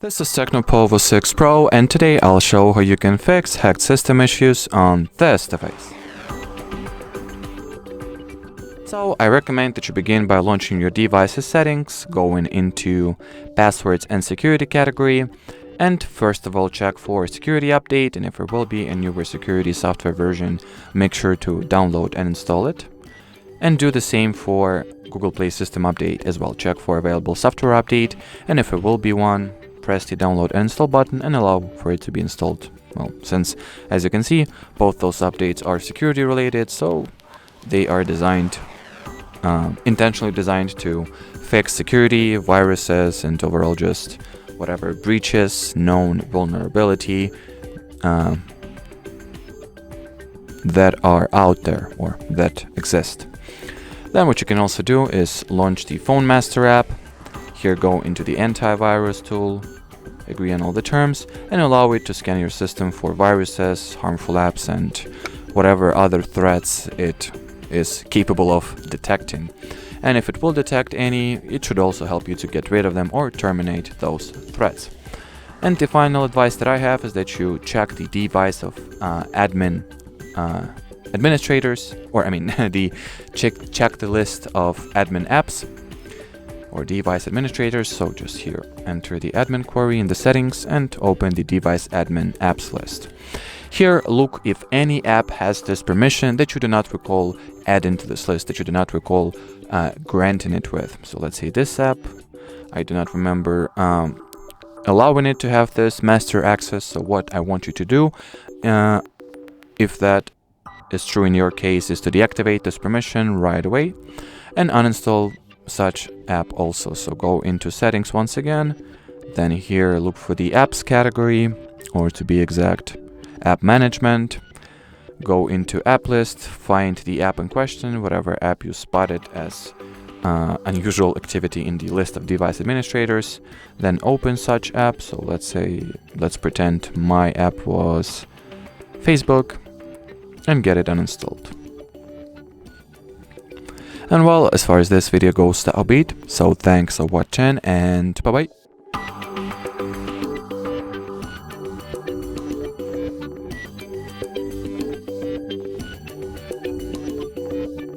This is Tecno Pova 6 Pro, and today I'll show how you can fix hacked system issues on this device. So I recommend that you begin by launching your device's settings, going into passwords and security category, and first of all check for security update, and if there will be a newer security software version, make sure to download and install it. And do the same for Google Play System Update as well. Check for available software update, and if there will be one, press the download and install button and allow for it to be installed. Well, since, as you can see, both those updates are security related, so they are designed, intentionally designed to fix security, viruses, and overall just whatever breaches, known vulnerability that are out there or that exist. Then what you can also do is launch the Phone Master app. Here go into the antivirus tool, agree on all the terms, and allow it to scan your system for viruses, harmful apps, and whatever other threats it is capable of detecting. And if it will detect any, it should also help you to get rid of them or terminate those threats. And the final advice that I have is that you check the device of administrators, or check the list of admin apps or device administrators. So just here, enter the admin query in the settings and open the device admin apps list. Here, look if any app has this permission that you do not recall adding to this list, that you do not recall granting it with. So let's say this app, I do not remember allowing it to have this master access. So what I want you to do, if that is true in your case, is to deactivate this permission right away and uninstall such app also. So go into settings once again, then here look for the apps category, or to be exact, app management. Go into app list, find the app in question, whatever app you spotted as unusual activity in the list of device administrators, then open such app. So let's pretend my app was Facebook, and get it uninstalled. And well, as far as this video goes, that'll be it. So thanks for watching, and bye bye.